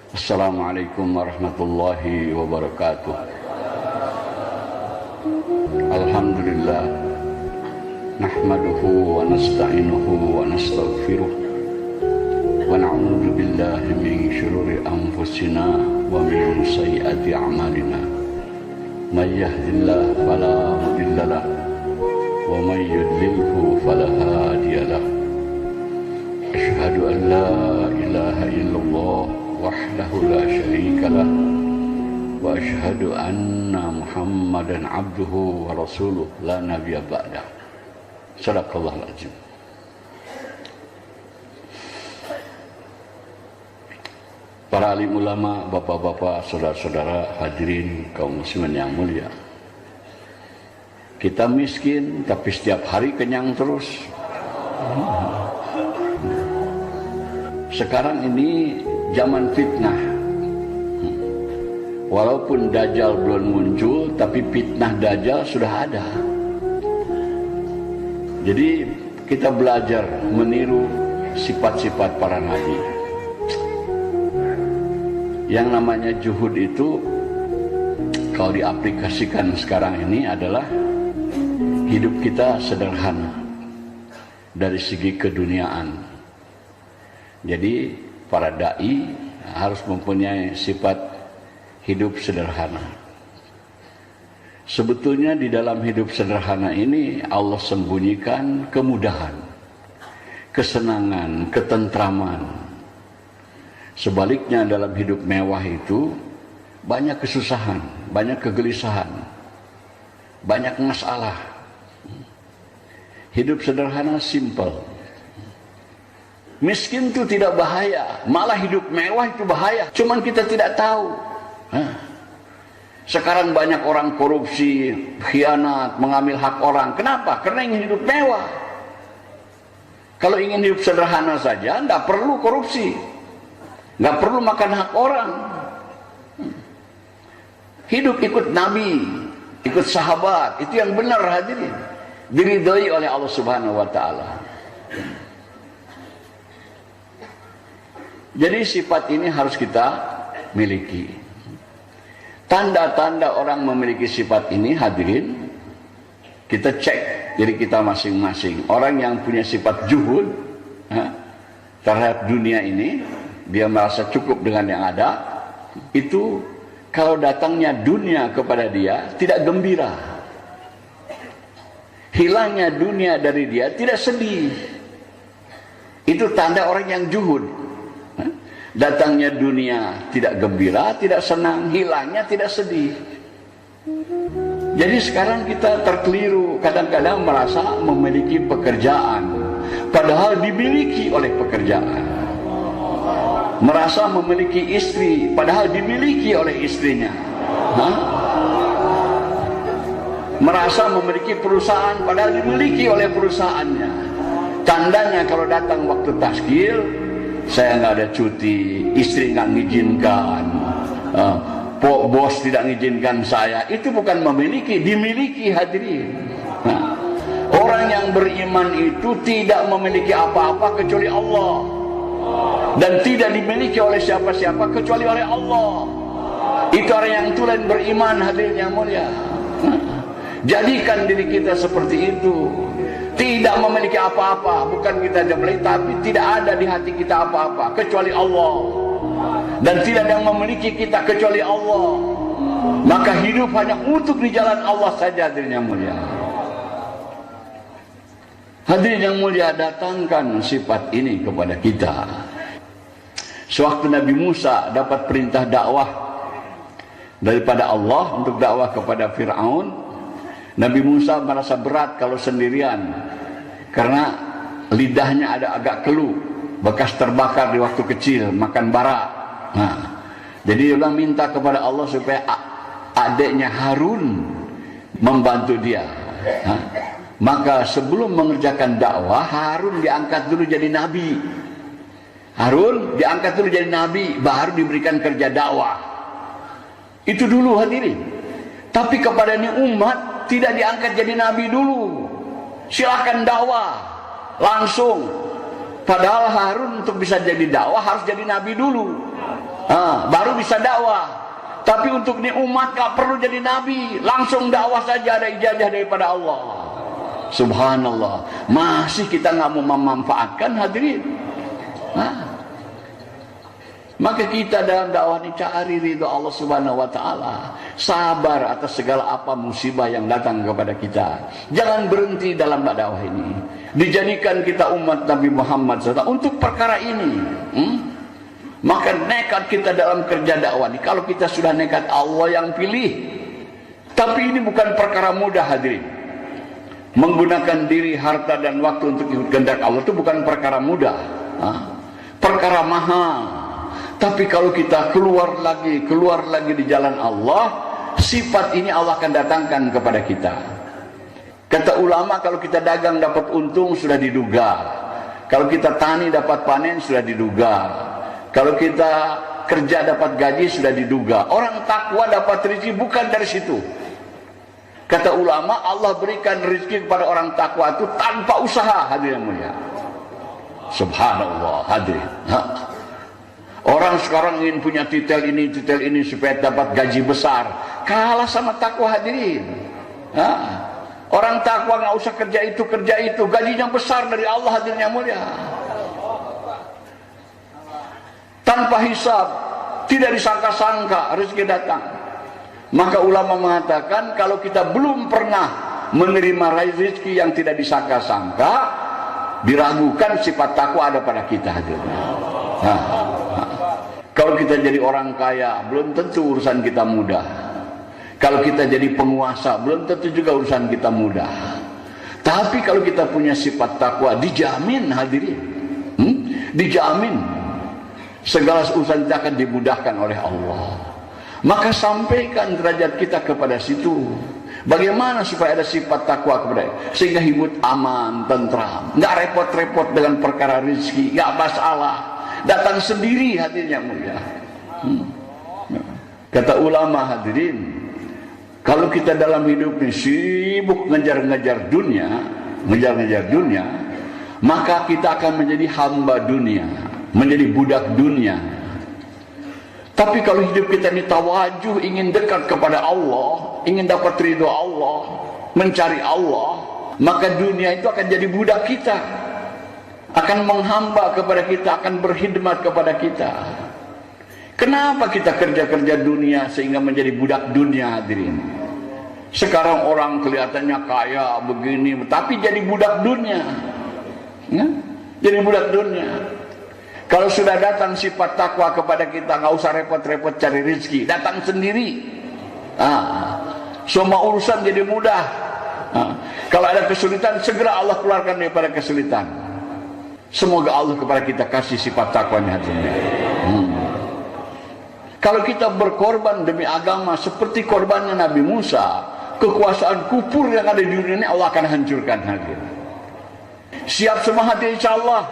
Assalamualaikum warahmatullahi wabarakatuh. Alhamdulillah, nahmaduhu wa nasta'inuhu wa nastaghfiruh wa na'udzu billahi min syururi anfusina wa min sayyiati a'malina. May yahdihillahu fala mudhillalah wa may yudlilhu fala hadiyalah. Asyhadu an la ilaha illallah wahdahu la syarikalah wa asyhadu anna Muhammadan abduhu wa rasuluh la nabiyya ba'dah. Shadaqallahul azim. Para alim ulama, bapak-bapak, saudara-saudara, hadirin kaum muslimin yang mulia. Kita miskin tapi setiap hari kenyang terus. Sekarang ini zaman fitnah. Walaupun Dajjal belum muncul, tapi fitnah Dajjal sudah ada. Jadi kita belajar meniru sifat-sifat para nabi. Yang namanya juhud itu kalau diaplikasikan sekarang ini adalah hidup kita sederhana dari segi keduniaan. Jadi para dai harus mempunyai sifat hidup sederhana. Sebetulnya di dalam hidup sederhana ini Allah sembunyikan kemudahan, kesenangan, ketentraman. Sebaliknya dalam hidup mewah itu banyak kesusahan, banyak kegelisahan, banyak masalah. Hidup sederhana simple. Miskin itu tidak bahaya, malah hidup mewah itu bahaya. Cuman kita tidak tahu. Sekarang banyak orang korupsi, khianat, mengambil hak orang. Kenapa? Karena ingin hidup mewah. Kalau ingin hidup sederhana saja, tidak perlu korupsi, tidak perlu makan hak orang. Hidup ikut Nabi, ikut sahabat, itu yang benar hadirin. Diridhoi oleh Allah Subhanahu wa Ta'ala. Jadi sifat ini harus kita miliki. Tanda-tanda orang memiliki sifat ini hadirin, kita cek diri kita masing-masing. Orang yang punya sifat juhud terhadap dunia ini, dia merasa cukup dengan yang ada, itu kalau datangnya dunia kepada dia tidak gembira. Hilangnya dunia dari dia tidak sedih. Itu tanda orang yang juhud. Datangnya dunia tidak gembira, tidak senang, hilangnya tidak sedih. Jadi sekarang kita terkeliru, kadang-kadang merasa memiliki pekerjaan, padahal dimiliki oleh pekerjaan. Merasa memiliki istri, padahal dimiliki oleh istrinya. Merasa memiliki perusahaan, padahal dimiliki oleh perusahaannya. Tandanya kalau datang waktu taskil, saya nggak ada cuti, istri nggak mengizinkan, bos tidak mengizinkan saya. Itu bukan memiliki, dimiliki hadirin. Orang yang beriman itu tidak memiliki apa-apa kecuali Allah, dan tidak dimiliki oleh siapa-siapa kecuali oleh Allah. Itu orang yang tulen beriman hadirin yang mulia. Jadikan diri kita seperti itu. Tidak memiliki apa-apa, bukan kita dimiliki, tapi tidak ada di hati kita apa-apa kecuali Allah, dan tidak ada yang memiliki kita kecuali Allah. Maka hidup hanya untuk di jalan Allah saja hadirin yang mulia. Hadirin yang mulia, datangkan sifat ini kepada kita. Sewaktu Nabi Musa dapat perintah dakwah daripada Allah untuk dakwah kepada Fir'aun, Nabi Musa merasa berat kalau sendirian, karena lidahnya ada agak keluh, bekas terbakar di waktu kecil, makan bara. Jadi dia minta kepada Allah supaya adiknya Harun membantu dia. Maka sebelum mengerjakan dakwah, Harun diangkat dulu jadi nabi. Harun diangkat dulu jadi nabi, baru diberikan kerja dakwah. Itu dulu hadirin. Tapi kepada ini umat tidak diangkat jadi nabi dulu. Silahkan dakwah langsung. Padahal Harun untuk bisa jadi dakwah harus jadi nabi dulu. Baru bisa dakwah. Tapi untuk ini umat gak perlu jadi nabi, langsung dakwah saja, ada ijazah daripada Allah. Subhanallah, masih kita nggak mau memanfaatkan, hadirin. Maka kita dalam dakwah ini cari ridho Allah Subhanahu wa taala, sabar atas segala apa musibah yang datang kepada kita. Jangan berhenti dalam dakwah ini. Dijadikan kita umat Nabi Muhammad SAW untuk perkara ini. Maka nekat kita dalam kerja dakwah ini. Kalau kita sudah nekat, Allah yang pilih. Tapi ini bukan perkara mudah, hadirin. Menggunakan diri, harta, dan waktu untuk ikut kehendak Allah itu bukan perkara mudah. Perkara mahal. Tapi kalau kita keluar lagi di jalan Allah, sifat ini Allah akan datangkan kepada kita. Kata ulama, kalau kita dagang dapat untung sudah diduga. Kalau kita tani dapat panen sudah diduga. Kalau kita kerja dapat gaji sudah diduga. Orang takwa dapat rezeki bukan dari situ. Kata ulama, Allah berikan rezeki kepada orang takwa itu tanpa usaha, hadirin mulia. Subhanallah, hadirin. Orang sekarang ingin punya titel ini supaya dapat gaji besar. Kalah sama takwa, hadirin. Orang takwa nggak usah kerja itu, gajinya besar dari Allah, hadirin yang mulia. Tanpa hisab, tidak disangka-sangka rezeki datang. Maka ulama mengatakan, kalau kita belum pernah menerima rezeki yang tidak disangka-sangka, diragukan sifat takwa ada pada kita, hadirin. Kalau kita jadi orang kaya, belum tentu urusan kita mudah. Kalau kita jadi penguasa, belum tentu juga urusan kita mudah. Tapi kalau kita punya sifat takwa, dijamin, hadirin. Dijamin segala urusan kita akan dimudahkan oleh Allah. Maka sampaikan derajat kita kepada situ. Bagaimana supaya ada sifat takwa kepada sehingga hidup aman, tentram, nggak repot-repot dengan perkara rezeki, nggak masalah, datang sendiri, hadirin yang mulia. Kata ulama, hadirin, kalau kita dalam hidup ini sibuk ngejar-ngejar dunia, maka kita akan menjadi hamba dunia, menjadi budak dunia. Tapi kalau hidup kita ini tawajuh, ingin dekat kepada Allah, ingin dapat ridho Allah, mencari Allah, maka dunia itu akan jadi budak kita, akan menghamba kepada kita, akan berkhidmat kepada kita. Kenapa kita kerja-kerja dunia sehingga menjadi budak dunia, hadirin? Sekarang orang kelihatannya kaya begini, tapi jadi budak dunia. Jadi budak dunia. Kalau sudah datang sifat takwa kepada kita, nggak usah repot-repot cari rezeki, datang sendiri. Semua urusan jadi mudah. Kalau ada kesulitan, segera Allah keluarkan daripada kesulitan. Semoga Allah kepada kita kasih sifat takwanya, hadirin. Kalau kita berkorban demi agama seperti korbannya Nabi Musa, kekuasaan kufur yang ada di dunia ini Allah akan hancurkan, hadirin. Siap semua hati, insya Allah.